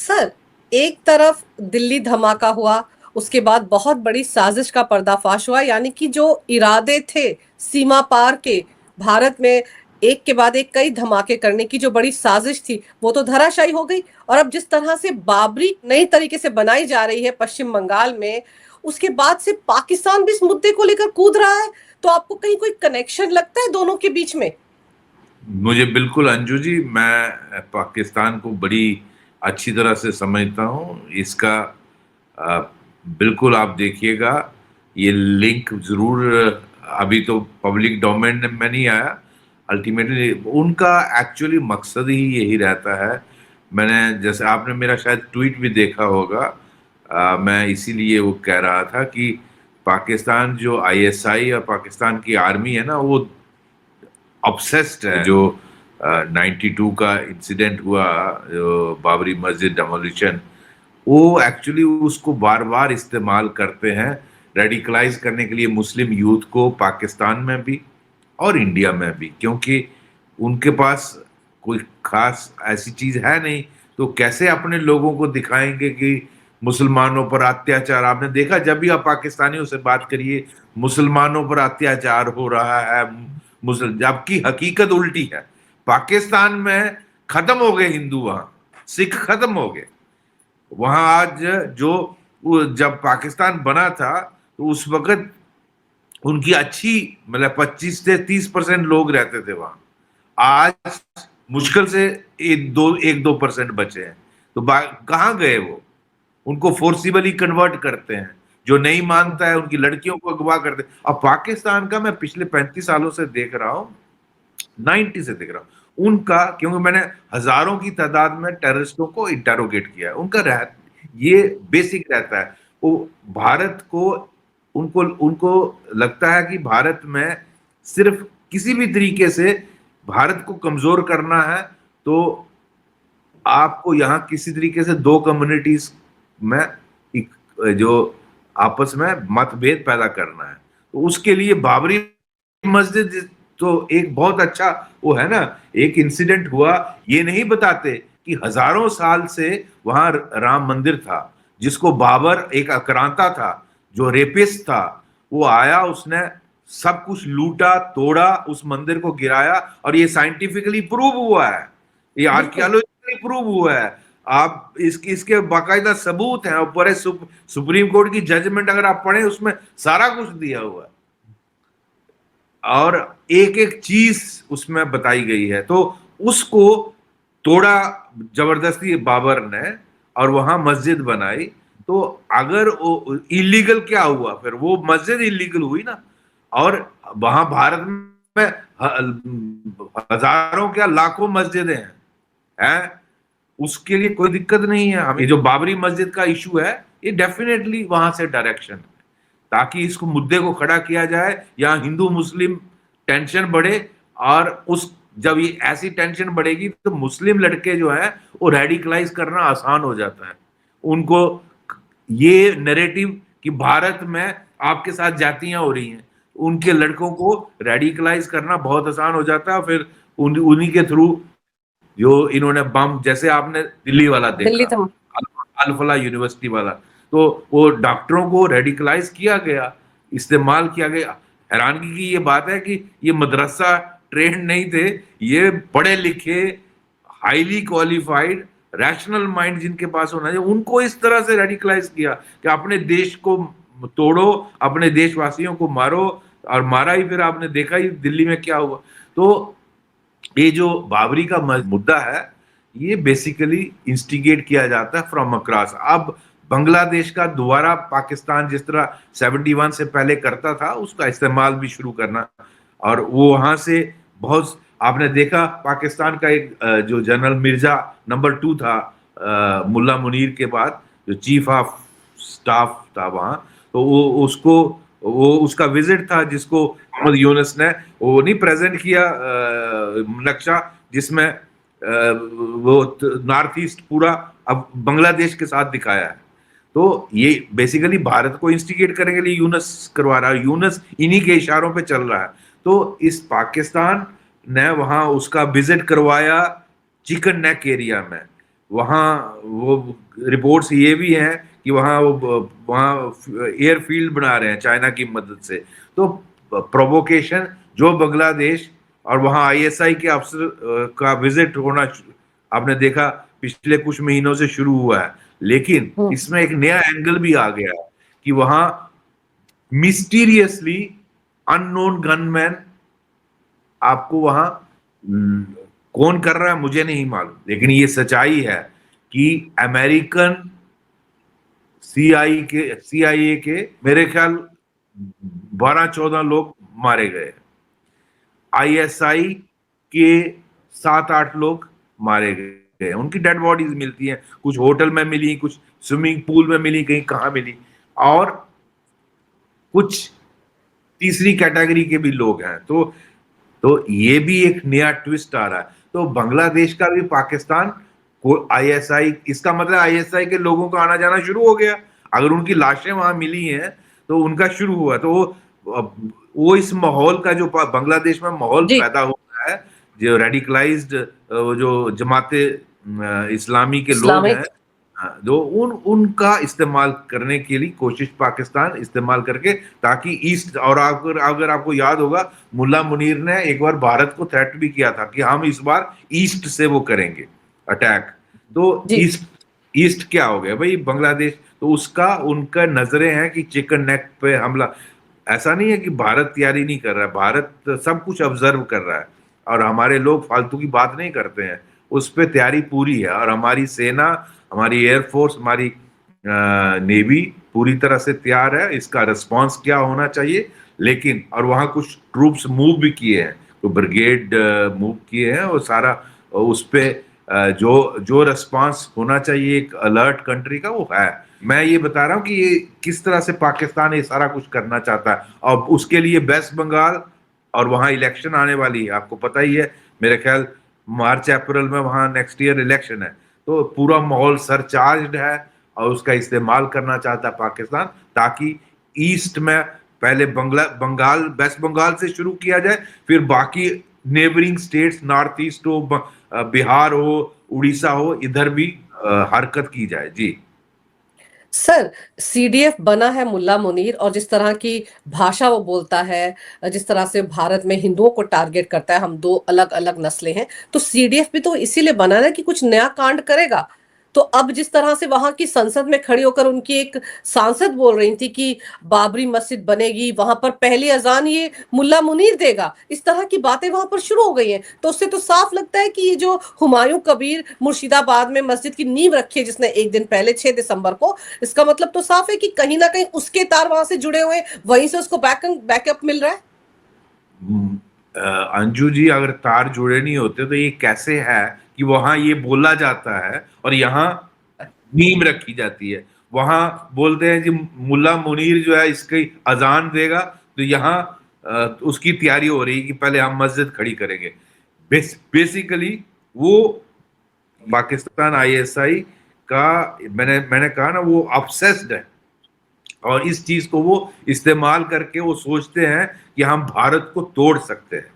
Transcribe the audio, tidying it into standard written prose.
Sir, एक तरफ दिल्ली धमाका हुआ, उसके बाद बहुत बड़ी साजिश का पर्दाफाश हुआ, यानी कि जो इरादे थे सीमा पार के भारत में एक के बाद एक कई धमाके करने की जो बड़ी साजिश थी, वो तो धराशायी हो गई। और अब जिस तरह से बाबरी नई तरीके से बनाई जा रही है पश्चिम बंगाल में, उसके बाद से पाकिस्तान भी इस मुद्दे को लेकर कूद रहा है। तो आपको कहीं कोई कनेक्शन लगता है दोनों के बीच में? मुझे बिल्कुल अंजू जी, मैं पाकिस्तान को बड़ी अच्छी तरह से समझता हूँ। इसका अ, बिल्कुल आप देखिएगा, ये लिंक जरूर अभी तो पब्लिक डोमेन में नहीं आया। अल्टीमेटली उनका एक्चुअली मकसद ही यही रहता है। मैंने, जैसे आपने मेरा शायद ट्वीट भी देखा होगा, मैं इसीलिए वो कह रहा था कि पाकिस्तान जो आईएसआई और पाकिस्तान की आर्मी है ना, वो ऑब्सेस्ड है। जो 92 का इंसिडेंट हुआ, जो बाबरी मस्जिद डेमोलिशन, वो एक्चुअली उसको बार बार इस्तेमाल करते हैं रेडिकलाइज करने के लिए मुस्लिम यूथ को, पाकिस्तान में भी और इंडिया में भी, क्योंकि उनके पास कोई खास ऐसी चीज है नहीं। तो कैसे अपने लोगों को दिखाएंगे कि मुसलमानों पर अत्याचार? आपने देखा, जब भी आप पाकिस्तानियों से बात करिए, मुसलमानों पर अत्याचार हो रहा है, मुसल जबकि हकीकत उल्टी है। पाकिस्तान में खत्म हो गए हिंदू, वहां सिख खत्म हो गए। वहां आज जो जब पाकिस्तान बना था तो उस वक्त उनकी अच्छी, मतलब 25 से 30% लोग रहते थे वहां। आज मुश्किल से 1-2% बचे हैं। तो कहाँ गए वो? उनको फोर्सिबली कन्वर्ट करते हैं। जो नहीं मानता है उनकी लड़कियों को अगवा करते हैं। अब पाकिस्तान का मैं पिछले 35 सालों से देख रहा हूं, 90 से देख रहा हूं उनका, क्योंकि मैंने हजारों की तादाद में टेररिस्टों को इंटेरोगेट किया है। उनका ये बेसिक रहता है। वो भारत को, उनको उनको लगता है कि भारत में सिर्फ किसी भी तरीके से भारत को कमजोर करना है, तो आपको यहां किसी तरीके से दो कम्युनिटीज में जो आपस में मतभेद पैदा करना है। तो उसके लिए बाबरी मस्जिद तो एक बहुत अच्छा वो है ना। एक इंसिडेंट हुआ, ये नहीं बताते कि हजारों साल से वहां राम मंदिर था, जिसको बाबर, एक आक्रांता था जो रेपिस्ट था, वो आया, उसने सब कुछ लूटा तोड़ा, उस मंदिर को गिराया। और ये साइंटिफिकली प्रूव हुआ है, ये बिल्कुल। आर्कियोलॉजिकली प्रूव हुआ है। आप इसके बाकायदा सबूत हैं, ऊपर है सुप्रीम कोर्ट की जजमेंट, अगर आप पढ़े उसमें सारा कुछ दिया हुआ है और एक एक चीज उसमें बताई गई है। तो उसको तोड़ा जबरदस्ती बाबर ने और वहां मस्जिद बनाई। तो अगर वो इलीगल, क्या हुआ फिर? वो मस्जिद इलीगल हुई ना। और वहां भारत में हजारों क्या लाखों मस्जिदें हैं, उसके लिए कोई दिक्कत नहीं है हमें। जो बाबरी मस्जिद का इशू है, ये डेफिनेटली वहां से डायरेक्शन है, ताकि इसको मुद्दे को खड़ा किया जाए, यहाँ हिंदू मुस्लिम टेंशन बढ़े। और उस जब ये ऐसी टेंशन बढ़ेगी तो मुस्लिम लड़के जो हैं वो रेडिकलाइज करना आसान हो जाता है। उनको ये नैरेटिव कि भारत में आपके साथ जातियां हो रही हैं, उनके लड़कों को रेडिकलाइज करना बहुत आसान हो जाता है। फिर उन्हीं के थ्रू जो इन्होंने बम, जैसे आपने दिल्ली वाला देखा, दिल्ली धम अल फला यूनिवर्सिटी वाला, तो वो डॉक्टरों को रेडिकलाइज किया गया, इस्तेमाल किया गया। हैरानगी की ये बात है कि ये मदरसा ट्रेंड नहीं थे, ये पढ़े लिखे, हाईली क्वालिफाइड, रैशनल माइंड जिनके पास होना चाहिए, उनको इस तरह से रेडिकलाइज किया कि अपने देश को तोड़ो, अपने देशवासियों को मारो। और मारा ही, फिर आपने देखा ही दिल्ली में क्या हुआ। तो ये जो बाबरी का मुद्दा है, ये बेसिकली इंस्टिगेट किया जाता है फ्रॉम अक्रॉस। अब बांग्लादेश का दोबारा पाकिस्तान जिस तरह 71 से पहले करता था, उसका इस्तेमाल भी शुरू करना। और वो वहां से बहुत, आपने देखा पाकिस्तान का एक जो जनरल मिर्जा नंबर 2 था, मुल्ला मुनीर के बाद, जो चीफ ऑफ स्टाफ था वहां, तो वो उसका विजिट था, जिसको मोहम्मद यूनुस ने वो नहीं प्रेजेंट किया, नक्शा जिसमें वो नॉर्थ ईस्ट पूरा अब बांग्लादेश के साथ दिखाया है। तो ये बेसिकली भारत को इंस्टिगेट करने के लिए यूनस करवा रहा है, यूनस इन्हीं के इशारों पे चल रहा है। तो इस पाकिस्तान ने वहां उसका विजिट करवाया चिकन नेक एरिया में, वहाँ वो रिपोर्ट्स ये भी हैं कि वहाँ एयरफील्ड बना रहे हैं चाइना की मदद से। तो प्रोवोकेशन जो बांग्लादेश और वहाँ आईएसआई के अफसर का विजिट होना आपने देखा पिछले कुछ महीनों से शुरू हुआ है, लेकिन हम्म। इसमें एक नया एंगल भी आ गया है कि वहां मिस्टीरियसली अननोन गनमैन आपको वहां कौन कर रहा है मुझे नहीं मालूम, लेकिन ये सच्चाई है कि अमेरिकन सीआईए के मेरे ख्याल 12-14 लोग मारे गए, आईएसआई के 7-8 लोग मारे गए। उनकी डेड बॉडीज मिलती हैं, कुछ होटल में मिली, कुछ स्विमिंग पूल में मिली, कहीं कहां मिली, और कुछ तीसरी कैटेगरी के भी लोग हैं। तो ये भी एक नया ट्विस्ट आ रहा है। तो बांग्लादेश का भी पाकिस्तान को आईएसआई, इसका मतलब आईएसआई के लोगों का आना जाना शुरू हो गया। अगर उनकी लाशें वहां मिली हैं तो उनका शुरू हुआ, तो वो इस माहौल का जो बांग्लादेश में माहौल जी। पैदा हो रहा है, जो रेडिकलाइज्ड जो जमाते इस्लामी के लोग हैं, इस्लामिक। जो उनका इस्तेमाल करने के लिए कोशिश पाकिस्तान इस्तेमाल करके, ताकि ईस्ट, और अगर अगर आपको याद होगा मुल्ला मुनीर ने एक बार भारत को थ्रेट भी किया था कि हम इस बार ईस्ट से वो करेंगे अटैक। तो जी। ईस्ट ईस्ट क्या हो गया भाई, बांग्लादेश। तो उसका उनका नजरें हैं कि चिकन नेक पे हमला। ऐसा नहीं है कि भारत तैयारी नहीं कर रहा है, भारत सब कुछ ऑब्जर्व कर रहा है, और हमारे लोग फालतू की बात नहीं करते हैं, उस पर तैयारी पूरी है। और हमारी सेना, हमारी एयरफोर्स, हमारी नेवी पूरी तरह से तैयार है। इसका रिस्पांस क्या होना चाहिए, लेकिन और वहाँ कुछ ट्रूप्स मूव भी किए हैं, तो ब्रिगेड मूव किए हैं, और सारा उस पे जो जो रिस्पांस होना चाहिए एक अलर्ट कंट्री का, वो है। मैं ये बता रहा हूँ कि ये किस तरह से पाकिस्तान ये सारा कुछ करना चाहता है, और उसके लिए वेस्ट बंगाल, और वहाँ इलेक्शन आने वाली है, आपको पता ही है, मेरे ख्याल मार्च अप्रैल में वहाँ नेक्स्ट ईयर इलेक्शन है। तो पूरा माहौल सरचार्ज्ड है, और उसका इस्तेमाल करना चाहता है पाकिस्तान, ताकि ईस्ट में पहले बंगाल, वेस्ट बंगाल से शुरू किया जाए, फिर बाकी नेबरिंग स्टेट्स, नॉर्थ ईस्ट हो, बिहार हो, उड़ीसा हो, इधर भी हरकत की जाए। जी सर, सीडीएफ बना है मुल्ला मुनीर, और जिस तरह की भाषा वो बोलता है, जिस तरह से भारत में हिंदुओं को टारगेट करता है, हम दो अलग अलग नस्लें हैं, तो सीडीएफ भी तो इसीलिए बना है कि कुछ नया कांड करेगा। तो अब जिस तरह से वहां की संसद में खड़ी होकर उनकी एक सांसद बोल रही थी कि बाबरी मस्जिद बनेगी, वहां पर पहली अजान ये मुल्ला मुनीर देगा, इस तरह की बातें वहां पर शुरू हो गई हैं। तो उससे तो साफ लगता है कि ये जो हुमायूं कबीर मुर्शिदाबाद में मस्जिद की नींव रखी है जिसने एक दिन पहले 6 दिसंबर को, इसका मतलब तो साफ है कि कहीं ना कहीं उसके तार वहां से जुड़े हुए, वहीं से उसको बैकअप मिल रहा है। अंजू जी, अगर तार जुड़े नहीं होते तो ये कैसे है कि वहां ये बोला जाता है और यहाँ नीम रखी जाती है। वहां बोलते हैं कि मुल्ला मुनीर जो है इसकी अजान देगा, तो यहाँ उसकी तैयारी हो रही है कि पहले हम मस्जिद खड़ी करेंगे। बेसिकली वो पाकिस्तान आईएसआई का, मैंने कहा ना, वो ऑब्सेस्ड है, और इस चीज को वो इस्तेमाल करके वो सोचते हैं कि हम भारत को तोड़ सकते हैं।